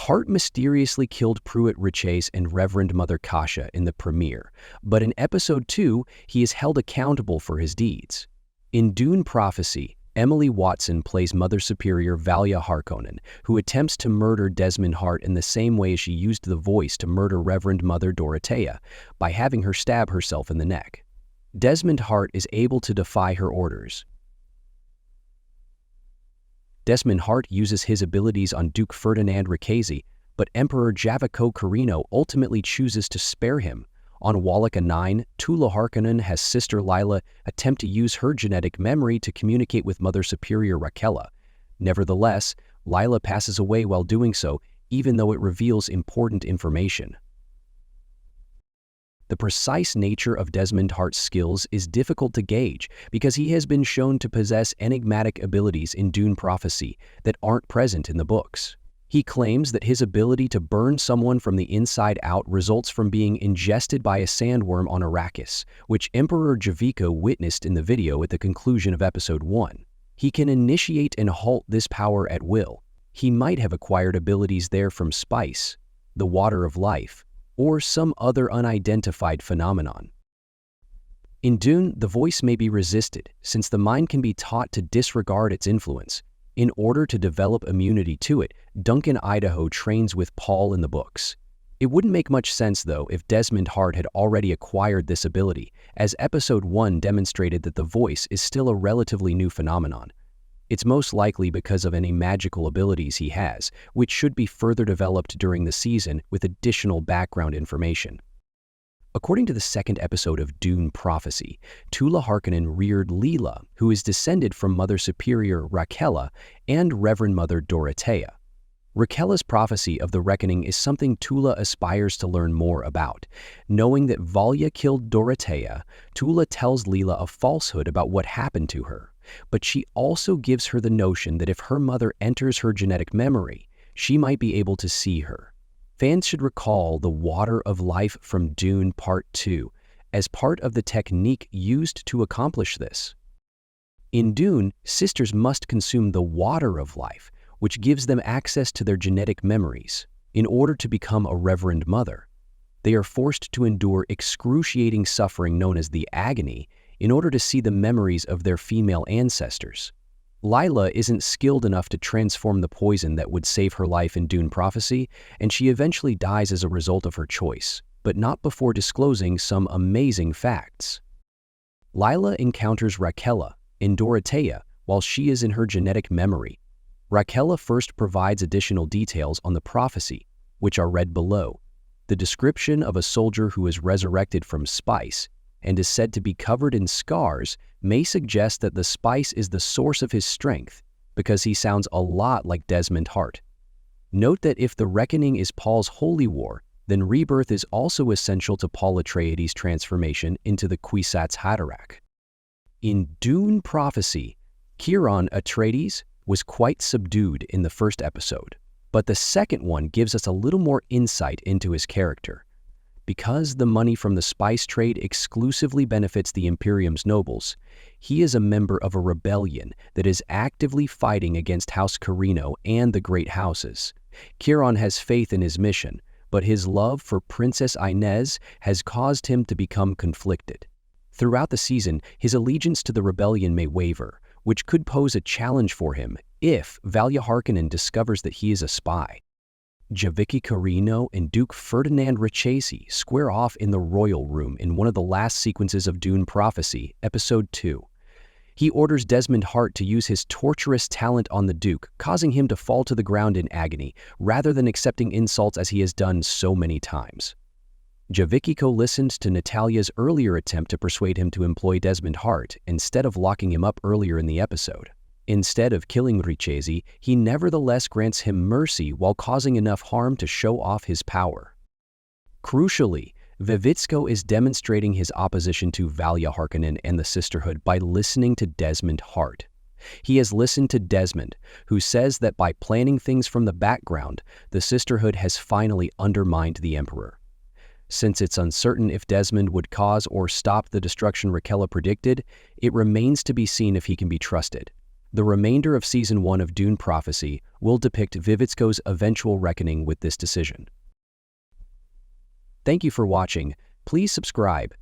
Hart mysteriously killed Pruitt Riches and Reverend Mother Kasha in the premiere, but in Episode 2, he is held accountable for his deeds. In Dune Prophecy, Emily Watson plays Mother Superior Valia Harkonnen, who attempts to murder Desmond Hart in the same way she used the voice to murder Reverend Mother Dorothea, by having her stab herself in the neck. Desmond Hart is able to defy her orders. Desmond Hart uses his abilities on Duke Ferdinand Riquesi, but Emperor Javico Carino ultimately chooses to spare him. On Wallaka 9, Tula Harkonnen has sister Lila attempt to use her genetic memory to communicate with Mother Superior Raquella. Nevertheless, Lila passes away while doing so, even though it reveals important information. The precise nature of Desmond Hart's skills is difficult to gauge because he has been shown to possess enigmatic abilities in Dune Prophecy that aren't present in the books. He claims that his ability to burn someone from the inside out results from being ingested by a sandworm on Arrakis, which Emperor Javico witnessed in the video at the conclusion of Episode 1. He can initiate and halt this power at will. He might have acquired abilities there from spice, the water of life, or some other unidentified phenomenon. In Dune, the voice may be resisted, since the mind can be taught to disregard its influence. In order to develop immunity to it, Duncan Idaho trains with Paul in the books. It wouldn't make much sense, though, if Desmond Hart had already acquired this ability, as Episode 1 demonstrated that the voice is still a relatively new phenomenon. It's most likely because of any magical abilities he has, which should be further developed during the season with additional background information. According to the second episode of Dune Prophecy, Tula Harkonnen reared Leela, who is descended from Mother Superior Raquella and Reverend Mother Dorothea. Raquella's prophecy of the reckoning is something Tula aspires to learn more about. Knowing that Valia killed Dorothea, Tula tells Leela a falsehood about what happened to her, but she also gives her the notion that if her mother enters her genetic memory, she might be able to see her. Fans should recall the water of life from Dune Part 2 as part of the technique used to accomplish this. In Dune, sisters must consume the water of life, which gives them access to their genetic memories, in order to become a Reverend Mother. They are forced to endure excruciating suffering known as the agony in order to see the memories of their female ancestors. Lila isn't skilled enough to transform the poison that would save her life in Dune Prophecy, and she eventually dies as a result of her choice, but not before disclosing some amazing facts. Lila encounters Raquella and Dorothea while she is in her genetic memory. Raquella first provides additional details on the prophecy, which are read below. The description of a soldier who is resurrected from spice and is said to be covered in scars may suggest that the spice is the source of his strength, because he sounds a lot like Desmond Hart. Note that if the reckoning is Paul's holy war, then rebirth is also essential to Paul Atreides' transformation into the Kwisatz Haderach. In Dune Prophecy, Kieran Atreides was quite subdued in the first episode, but the second one gives us a little more insight into his character. Because the money from the spice trade exclusively benefits the Imperium's nobles, he is a member of a rebellion that is actively fighting against House Carino and the Great Houses. Kieran has faith in his mission, but his love for Princess Inez has caused him to become conflicted. Throughout the season, his allegiance to the rebellion may waver, which could pose a challenge for him if Valia Harkonnen discovers that he is a spy. Javico Carino and Duke Ferdinand Richesi square off in the Royal Room in one of the last sequences of Dune Prophecy, Episode 2. He orders Desmond Hart to use his torturous talent on the Duke, causing him to fall to the ground in agony, rather than accepting insults as he has done so many times. Javico listened to Natalia's earlier attempt to persuade him to employ Desmond Hart instead of locking him up earlier in the episode. Instead of killing Richesi, he nevertheless grants him mercy while causing enough harm to show off his power. Crucially, Vivitsko is demonstrating his opposition to Valia Harkonnen and the Sisterhood by listening to Desmond Hart. He has listened to Desmond, who says that by planning things from the background, the Sisterhood has finally undermined the Emperor. Since it's uncertain if Desmond would cause or stop the destruction Raquella predicted, it remains to be seen if he can be trusted. The remainder of Season 1 of Dune Prophecy will depict Vivitsko's eventual reckoning with this decision. Thank you for watching. Please subscribe,